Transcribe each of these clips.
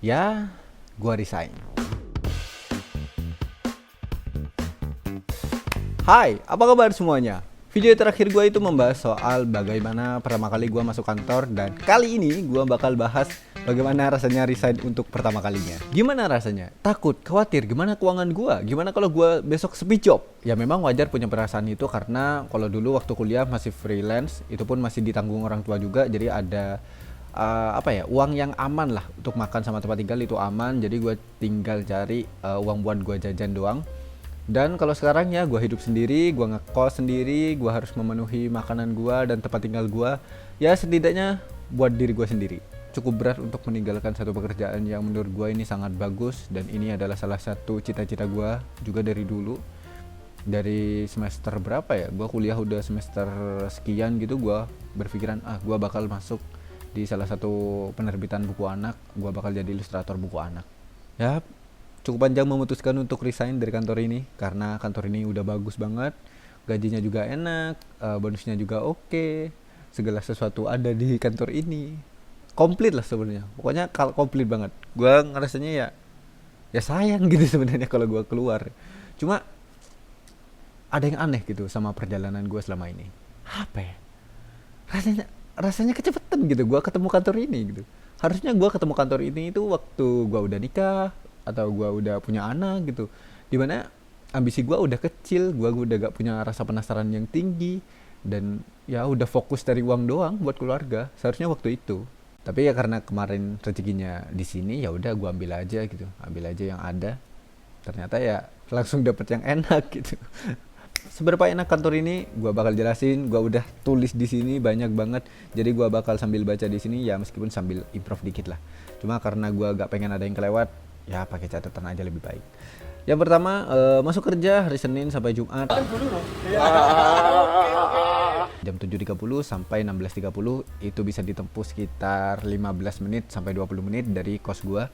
Ya, gua resign. Hai, apa kabar semuanya? Video terakhir gua itu membahas soal bagaimana pertama kali gua masuk kantor, dan kali ini gua bakal bahas bagaimana rasanya resign untuk pertama kalinya. Gimana rasanya? Takut, khawatir, gimana keuangan gua? Gimana kalau gua besok sepi job? Ya memang wajar punya perasaan itu karena kalau dulu waktu kuliah masih freelance, itu pun masih ditanggung orang tua juga, jadi ada uang yang aman lah untuk makan sama tempat tinggal itu aman, jadi gue tinggal cari uang buat gue jajan doang. Dan kalau sekarang ya gue hidup sendiri, gue ngekos sendiri, gue harus memenuhi makanan gue dan tempat tinggal gue. Ya setidaknya buat diri gue sendiri. Cukup berat untuk meninggalkan satu pekerjaan yang menurut gue ini sangat bagus, dan ini adalah salah satu cita-cita gue juga dari dulu. Dari semester berapa ya? Gue kuliah udah semester sekian gitu, gue berpikiran gue bakal masuk di salah satu penerbitan buku anak, gue bakal jadi ilustrator buku anak. Ya, cukup panjang memutuskan untuk resign dari kantor ini karena kantor ini udah bagus banget, gajinya juga enak, bonusnya juga oke, segala sesuatu ada di kantor ini, komplit lah sebenarnya. Pokoknya komplit banget. Gue ngerasanya ya sayang gitu sebenarnya kalau gue keluar. Cuma ada yang aneh gitu sama perjalanan gue selama ini. Apa ya? Rasanya rasanya kecepatan gitu gue ketemu kantor ini gitu. Harusnya gue ketemu kantor ini itu waktu gue udah nikah atau gue udah punya anak gitu, dimana ambisi gue udah kecil, gue udah gak punya rasa penasaran yang tinggi, dan ya udah fokus dari uang doang buat keluarga. Seharusnya waktu itu, tapi ya karena kemarin rezekinya di sini, ya udah gue ambil aja gitu, ambil aja yang ada. Ternyata ya langsung dapet yang enak gitu. Seberapa enak kantor ini gua bakal jelasin, gua udah tulis di sini banyak banget, jadi gua bakal sambil baca di sini ya, meskipun sambil improv dikit lah. Cuma karena gua gak pengen ada yang kelewat, ya pakai catatan aja lebih baik. Yang pertama, masuk kerja hari Senin sampai Jumat jam 7.30 sampai 16.30, itu bisa ditempuh sekitar 15 menit sampai 20 menit dari kos gua.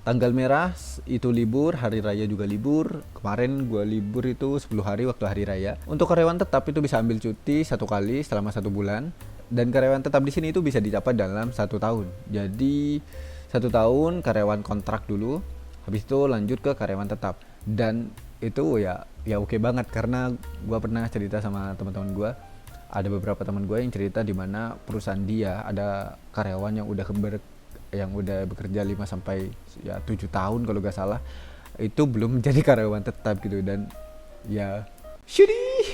Tanggal merah itu libur, hari raya juga libur. Kemarin gue libur itu 10 hari waktu hari raya. Untuk karyawan tetap itu bisa ambil cuti satu kali selama 1 bulan. Dan karyawan tetap di sini itu bisa didapat dalam 1 tahun. Jadi 1 tahun karyawan kontrak dulu, habis itu lanjut ke karyawan tetap. Dan itu ya oke banget, karena gue pernah cerita sama teman-teman gue. Ada beberapa teman gue yang cerita di mana perusahaan dia ada karyawan yang udah bekerja 5 sampai 7 tahun kalau gak salah, itu belum menjadi karyawan tetap gitu. Dan ya sedih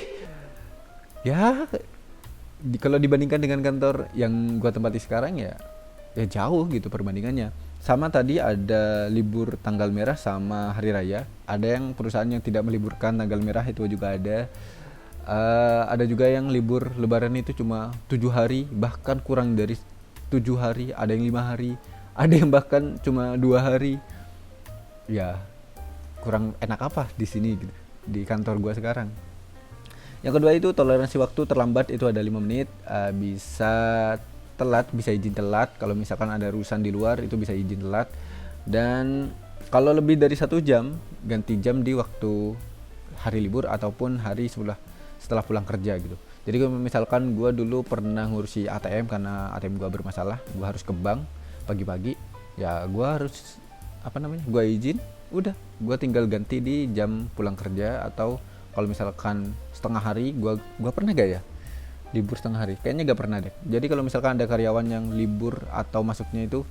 ya, kalau dibandingkan dengan kantor yang gua tempati sekarang ya jauh gitu perbandingannya. Sama tadi ada libur tanggal merah sama hari raya, ada yang perusahaan yang tidak meliburkan tanggal merah, itu juga ada. Ada juga yang libur lebaran itu cuma 7 hari, bahkan kurang dari 7 hari, ada yang 5 hari, ada yang bahkan cuma 2 hari. Ya kurang enak apa di sini gitu, di kantor gua sekarang. Yang kedua itu toleransi waktu terlambat itu ada 5 menit, bisa telat, bisa izin telat. Kalau misalkan ada urusan di luar itu bisa izin telat. Dan kalau lebih dari 1 jam, ganti jam di waktu hari libur ataupun hari setelah pulang kerja gitu. Jadi kalau misalkan gue dulu pernah ngurusi ATM, karena ATM gue bermasalah, gue harus ke bank pagi-pagi, ya gue harus gue izin, udah gue tinggal ganti di jam pulang kerja. Atau kalau misalkan setengah hari, gue pernah gak ya libur setengah hari? Kayaknya gak pernah deh. Jadi kalau misalkan ada karyawan yang libur atau masuknya itu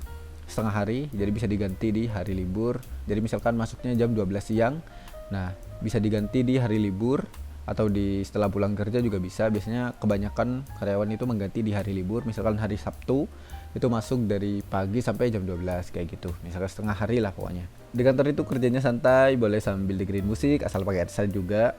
setengah hari, jadi bisa diganti di hari libur. Jadi misalkan masuknya jam 12 siang, nah bisa diganti di hari libur, atau di setelah pulang kerja juga bisa. Biasanya kebanyakan karyawan itu mengganti di hari libur, misalkan hari Sabtu itu masuk dari pagi sampai jam 12 kayak gitu, misalkan setengah hari lah pokoknya. Di kantor itu kerjanya santai, boleh sambil dengerin musik asal pakai headset juga,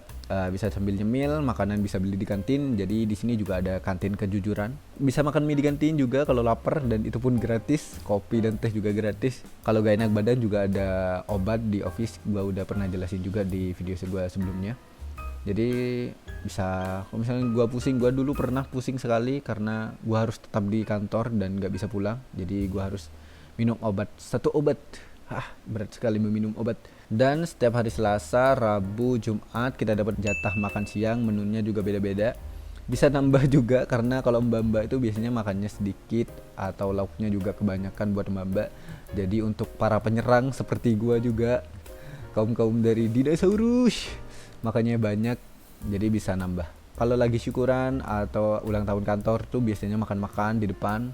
bisa sambil nyemil, makanan bisa beli di kantin. Jadi di sini juga ada kantin kejujuran, bisa makan mie di kantin juga kalau lapar, dan itu pun gratis. Kopi dan teh juga gratis. Kalau gak enak badan juga ada obat di office, gua udah pernah jelasin juga di video gua sebelumnya. Jadi bisa, kalau misalnya gue dulu pernah pusing sekali karena gue harus tetap di kantor dan gak bisa pulang. Jadi gue harus minum obat, 1 obat. Berat sekali meminum obat. Dan setiap hari Selasa, Rabu, Jumat kita dapat jatah makan siang, menunya juga beda-beda. Bisa nambah juga karena kalau mbak-mbak itu biasanya makannya sedikit atau lauknya juga kebanyakan buat mbak-mbak. Jadi untuk para penyerang seperti gua juga, kaum-kaum dari dinosaurus makannya banyak, jadi bisa nambah. Kalau lagi syukuran atau ulang tahun kantor tuh biasanya makan-makan di depan.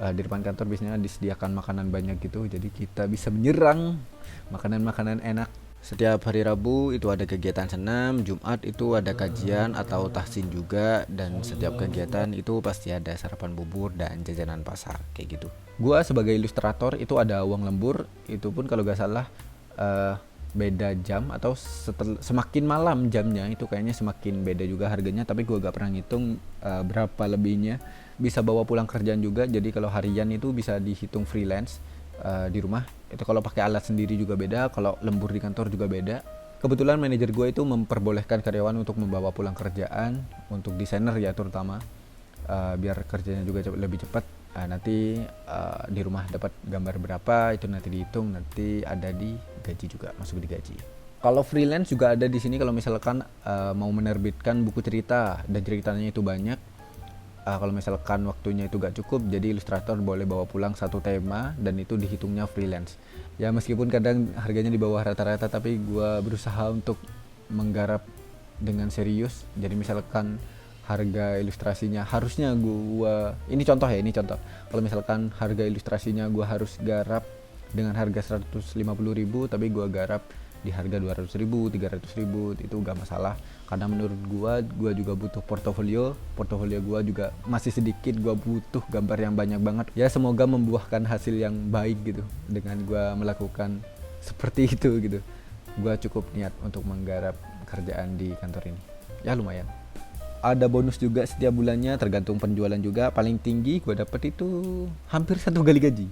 Di depan kantor biasanya disediakan makanan banyak gitu, jadi kita bisa menyerang makanan-makanan enak. Setiap hari Rabu itu ada kegiatan senam, Jumat itu ada kajian atau tahsin juga, dan setiap kegiatan itu pasti ada sarapan bubur dan jajanan pasar kayak gitu. Gua sebagai ilustrator itu ada uang lembur, itu pun kalau gak salah beda jam atau semakin malam jamnya itu kayaknya semakin beda juga harganya, tapi gua gak pernah ngitung berapa lebihnya. Bisa bawa pulang kerjaan juga, jadi kalau harian itu bisa dihitung freelance di rumah. Itu kalau pakai alat sendiri juga beda, kalau lembur di kantor juga beda. Kebetulan manajer gue itu memperbolehkan karyawan untuk membawa pulang kerjaan, untuk desainer ya terutama, biar kerjanya juga lebih cepat. Nanti di rumah dapat gambar berapa itu nanti dihitung, nanti ada di gaji juga, masuk di gaji. Kalau freelance juga ada di sini kalau misalkan mau menerbitkan buku cerita dan ceritanya itu banyak. Kalau misalkan waktunya itu gak cukup, jadi ilustrator boleh bawa pulang satu tema dan itu dihitungnya freelance. Ya meskipun kadang harganya di bawah rata-rata, tapi gue berusaha untuk menggarap dengan serius. Jadi misalkan harga ilustrasinya harusnya ini contoh. Kalau misalkan harga ilustrasinya gue harus garap dengan harga 150.000, tapi gue garap di harga 200.000, 300.000, itu gak masalah. Karena menurut gua juga butuh portofolio gua juga masih sedikit, gua butuh gambar yang banyak banget. Ya semoga membuahkan hasil yang baik gitu dengan gua melakukan seperti itu gitu. Gua cukup niat untuk menggarap kerjaan di kantor ini. Ya lumayan. Ada bonus juga setiap bulannya, tergantung penjualan juga. Paling tinggi gua dapat itu hampir 1 kali gaji.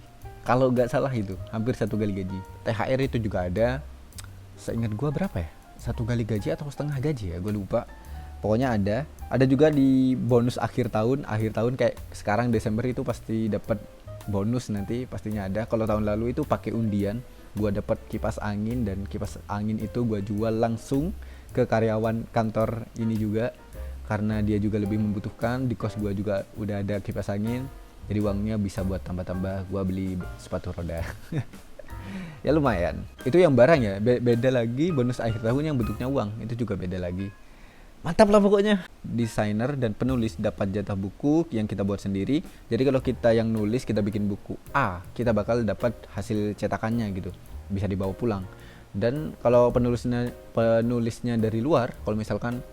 Kalau nggak salah itu hampir 1 kali gaji. THR itu juga ada. Seingat gua berapa ya? 1 kali gaji atau setengah gaji ya, gue lupa. Pokoknya ada juga di bonus akhir tahun kayak sekarang Desember itu pasti dapat bonus, nanti pastinya ada. Kalau tahun lalu itu pakai undian, gue dapat kipas angin, dan kipas angin itu gue jual langsung ke karyawan kantor ini juga karena dia juga lebih membutuhkan. Di kos gue juga udah ada kipas angin, jadi uangnya bisa buat tambah-tambah gue beli sepatu roda. Ya lumayan. Itu yang barang ya. Beda lagi bonus akhir tahun yang bentuknya uang, itu juga beda lagi. Mantap lah pokoknya. Desainer dan penulis dapat jatah buku yang kita buat sendiri. Jadi kalau kita yang nulis, kita bikin buku A, kita bakal dapat hasil cetakannya gitu, bisa dibawa pulang. Dan kalau penulisnya dari luar, kalau misalkan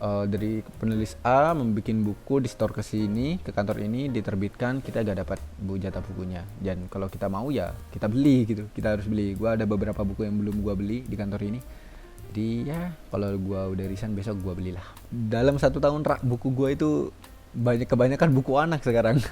dari penulis A membuat buku, di store ke sini, ke kantor ini, diterbitkan, kita gak dapat jatah bukunya. Dan kalau kita mau ya kita beli gitu, kita harus beli. Gua ada beberapa buku yang belum gua beli di kantor ini, jadi ya kalau gua udah resign besok gua belilah. Dalam 1 tahun buku gua itu kebanyakan buku anak sekarang.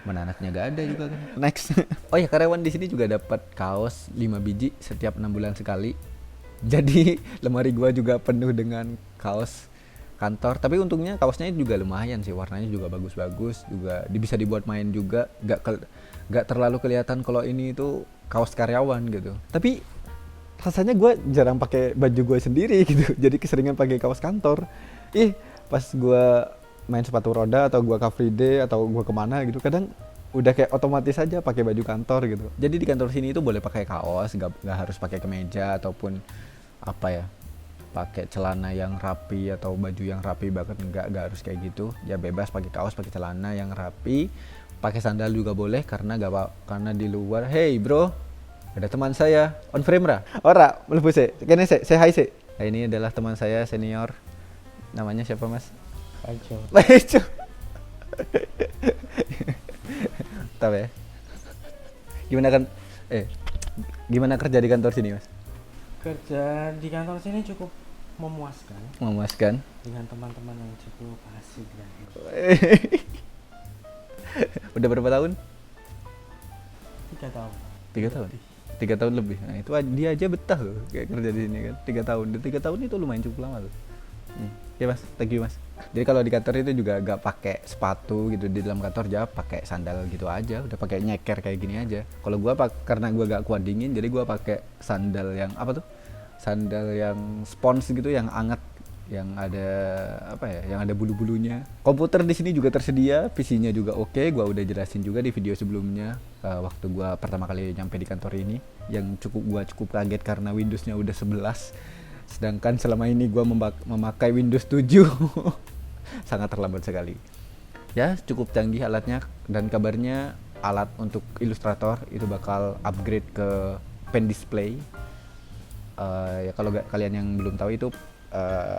Mana anaknya gak ada juga kan. Next. Oh ya, karyawan di sini juga dapat kaos 5 biji setiap 6 bulan sekali. Jadi lemari gua juga penuh dengan kaos kantor. Tapi untungnya kaosnya juga lumayan sih, warnanya juga bagus-bagus, juga bisa dibuat main juga, gak terlalu kelihatan kalau ini itu kaos karyawan gitu. Tapi rasanya gue jarang pakai baju gue sendiri gitu, jadi keseringan pakai kaos kantor. Pas gue main sepatu roda atau gue car free day atau gue kemana gitu, kadang udah kayak otomatis aja pakai baju kantor gitu. Jadi di kantor sini itu boleh pakai kaos, gak harus pakai kemeja ataupun apa ya, pakai celana yang rapi atau baju yang rapi banget, nggak harus kayak gitu. Ya bebas pakai kaos, pakai celana yang rapi, pakai sandal juga boleh karena karena di luar. Hey bro, ada teman saya on frame ora mlebu sih kene sih, say hi sih. Nah, ini adalah teman saya senior, namanya siapa mas? Paijo. Tahu ya. Gimana kerja di kantor sini mas? Kerja di kantor sini cukup Memuaskan dengan teman-teman yang cukup asik dan Udah berapa tahun? 3 tahun. 3 tahun? 3 tahun lebih. Nah itu dia aja betah loh kayak kerja di sini kan. 3 tahun. Dan 3 tahun itu lumayan cukup lama loh. Ya mas, thank you mas. Jadi kalau di kantor itu juga gak pakai sepatu gitu, di dalam kantor aja pakai sandal gitu aja, udah pakai nyeker kayak gini aja. Kalau gua karena gua gak kuat dingin, jadi gua pakai sandal yang apa tuh? Sandal yang spons gitu, yang anget, yang ada apa ya, yang ada bulu-bulunya. Komputer di sini juga tersedia, PC-nya juga oke. Gua udah jelasin juga di video sebelumnya waktu gua pertama kali nyampe di kantor ini, yang gua cukup kaget karena Windows-nya udah 11, sedangkan selama ini gua memakai Windows 7. Sangat terlambat sekali. Ya, cukup canggih alatnya, dan kabarnya alat untuk Illustrator itu bakal upgrade ke pen display. Ya kalau kalian yang belum tahu itu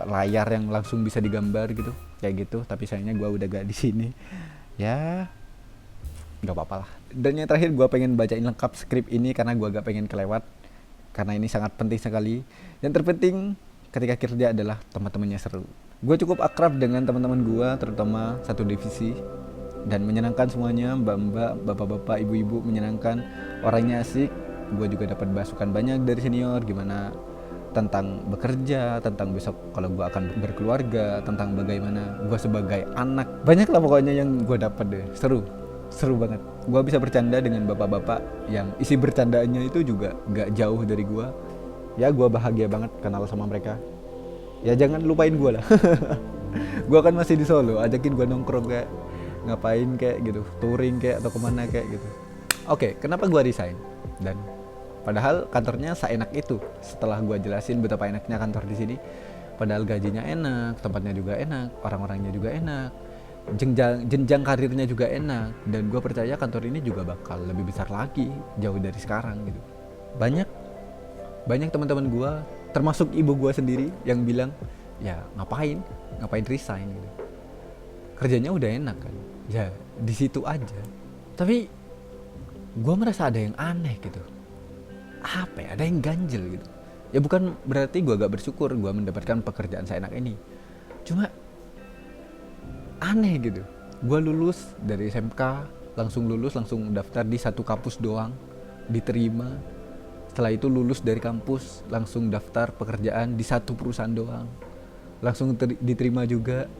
layar yang langsung bisa digambar gitu, kayak gitu. Tapi sayangnya gue udah gak di sini. Ya, nggak apa-apa lah. Dan yang terakhir gue pengen bacain lengkap skrip ini karena gue gak pengen kelewat, karena ini sangat penting sekali. Yang terpenting ketika kerja adalah teman-temannya seru. Gue cukup akrab dengan teman-teman gue, terutama satu divisi, dan menyenangkan semuanya. Mbak-mbak, bapak-bapak, ibu-ibu menyenangkan, orangnya asik. Gue juga dapat masukan banyak dari senior, gimana tentang bekerja, tentang besok kalau gue akan berkeluarga, tentang bagaimana gue sebagai anak. Banyak lah pokoknya yang gue dapat deh. Seru banget. Gue bisa bercanda dengan bapak-bapak yang isi bercandaannya itu juga gak jauh dari gue. Ya gue bahagia banget kenal sama mereka. Ya jangan lupain gue lah. Gue kan masih di Solo, ajakin gue nongkrong kayak ngapain kayak gitu, touring kayak atau kemana kayak gitu. Oke, kenapa gue resign? Dan padahal kantornya seenak itu. Setelah gue jelasin betapa enaknya kantor di sini, padahal gajinya enak, tempatnya juga enak, orang-orangnya juga enak, jenjang karirnya juga enak, dan gue percaya kantor ini juga bakal lebih besar lagi jauh dari sekarang gitu. Banyak teman-teman gue, termasuk ibu gue sendiri, yang bilang ya ngapain resign gitu. Kerjanya udah enak kan, ya di situ aja. Tapi gue merasa ada yang aneh gitu. Apa ya, ada yang ganjel gitu. Ya bukan berarti gue gak bersyukur gue mendapatkan pekerjaan seenak ini, cuma aneh gitu. Gue lulus dari SMK, langsung daftar di satu kampus doang, diterima. Setelah itu lulus dari kampus, langsung daftar pekerjaan di satu perusahaan doang, langsung diterima juga.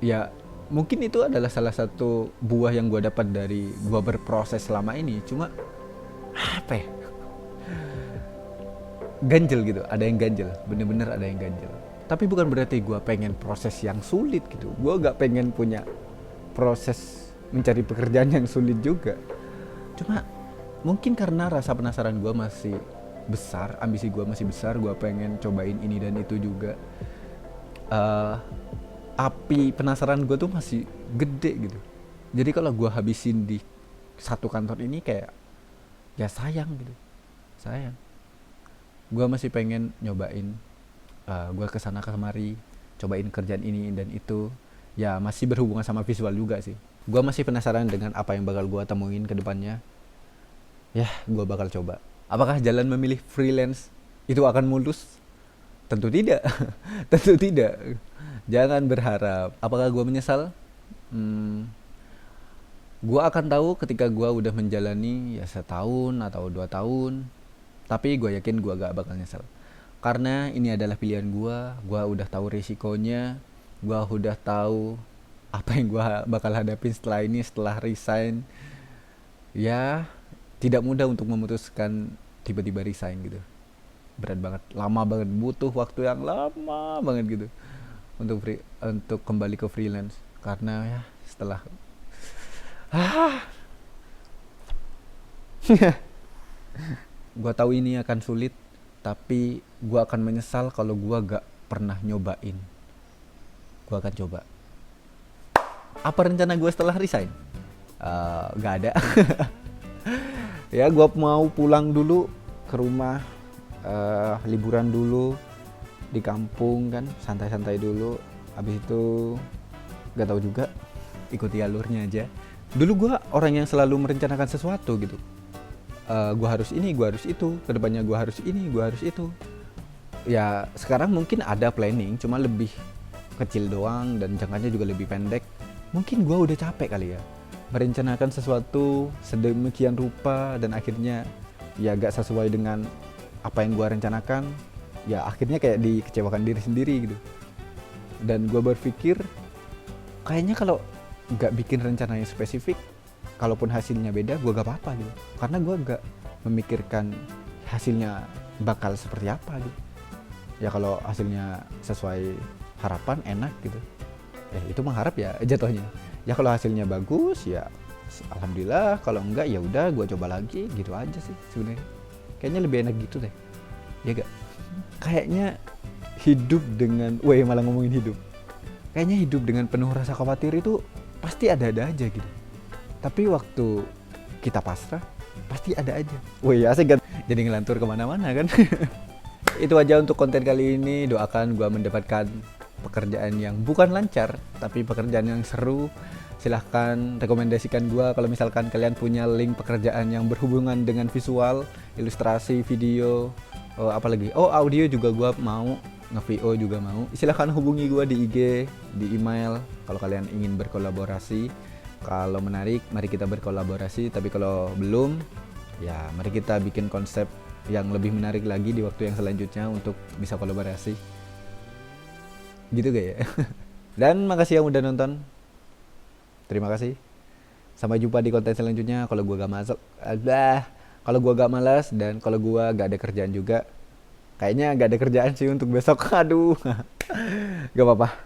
Ya mungkin itu adalah salah satu buah yang gue dapat dari gue berproses selama ini. Cuma apa ya, ganjel gitu, ada yang ganjel, bener-bener ada yang ganjel. Tapi bukan berarti gue pengen proses yang sulit gitu. Gue gak pengen punya proses mencari pekerjaan yang sulit juga. Cuma mungkin karena rasa penasaran gue masih besar, ambisi gue masih besar, gue pengen cobain ini dan itu juga. Api penasaran gue tuh masih gede gitu. Jadi kalau gue habisin di satu kantor ini kayak ya sayang gitu, sayang. Gue masih pengen nyobain, gue kesana kemari, cobain kerjaan ini dan itu. Ya masih berhubungan sama visual juga sih. Gue masih penasaran dengan apa yang bakal gue temuin ke depannya. Ya gue bakal coba. Apakah jalan memilih freelance itu akan mulus? Tentu tidak. Tentu tidak. Jangan berharap. Apakah gue menyesal? Gue akan tahu ketika gue udah menjalani ya 1 tahun atau 2 tahun. Tapi gue yakin gue gak bakal nyesal. Karena ini adalah pilihan gue. Gue udah tahu risikonya. Gue udah tahu apa yang gue bakal hadapin setelah ini, setelah resign. Ya tidak mudah untuk memutuskan tiba-tiba resign gitu. Berat banget, lama banget, butuh waktu yang lama banget gitu untuk kembali ke freelance. Karena ya setelah gue tahu ini akan sulit, tapi gue akan menyesal kalau gue gak pernah nyobain. Gue akan coba. Apa rencana gue setelah resign? Gak ada. Ya gue mau pulang dulu ke rumah, liburan dulu di kampung kan, santai-santai dulu. Habis itu gak tahu juga, ikuti alurnya aja. Dulu gue orang yang selalu merencanakan sesuatu gitu. Gue harus ini, gue harus itu, kedepannya gue harus ini, gue harus itu. Ya sekarang mungkin ada planning, cuma lebih kecil doang dan jangkanya juga lebih pendek. Mungkin gue udah capek kali ya merencanakan sesuatu sedemikian rupa dan akhirnya ya gak sesuai dengan apa yang gue rencanakan. Ya akhirnya kayak dikecewakan diri sendiri gitu. Dan gue berpikir kayaknya kalau gak bikin rencana yang spesifik, kalaupun hasilnya beda gue gak apa-apa gitu. Karena gue gak memikirkan hasilnya bakal seperti apa gitu. Ya kalau hasilnya sesuai harapan enak gitu, itu mengharap ya jatuhnya. Ya kalau hasilnya bagus ya alhamdulillah, kalau enggak ya udah gue coba lagi gitu aja sih sebenarnya. Kayaknya lebih enak gitu deh, ya gak? Kayaknya hidup dengan, malah ngomongin hidup, kayaknya hidup dengan penuh rasa khawatir itu pasti ada-ada aja gitu. Tapi waktu kita pasrah pasti ada aja. Asik kan? Jadi ngelantur kemana-mana kan. Itu aja untuk konten kali ini. Doakan gue mendapatkan pekerjaan yang bukan lancar, tapi pekerjaan yang seru. Silahkan rekomendasikan gue kalau misalkan kalian punya link pekerjaan yang berhubungan dengan visual, ilustrasi, video, apalagi audio juga gue mau, nge-VO juga mau. Silahkan hubungi gue di IG, di email kalau kalian ingin berkolaborasi. Kalau menarik, mari kita berkolaborasi. Tapi kalau belum, ya mari kita bikin konsep yang lebih menarik lagi di waktu yang selanjutnya untuk bisa kolaborasi. Gitu gak ya? Dan makasih yang udah nonton. Terima kasih. Sampai jumpa di konten selanjutnya. Kalau gua gak masuk, kalau gua gak malas dan kalau gua gak ada kerjaan juga. Kayaknya gak ada kerjaan sih untuk besok. Aduh. Gak apa-apa.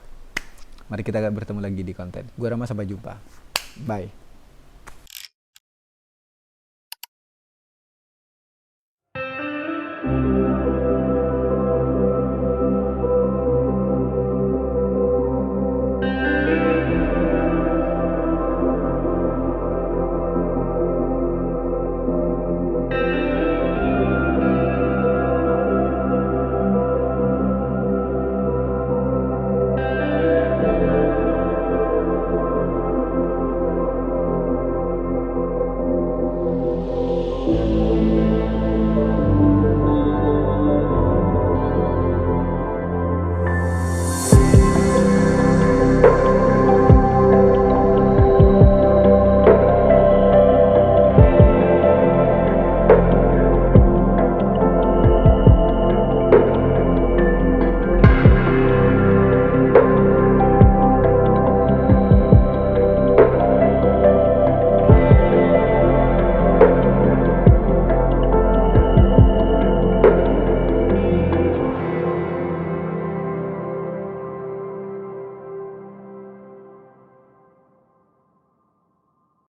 Mari kita bertemu lagi di konten. Gua Rama, sampai jumpa. Bye.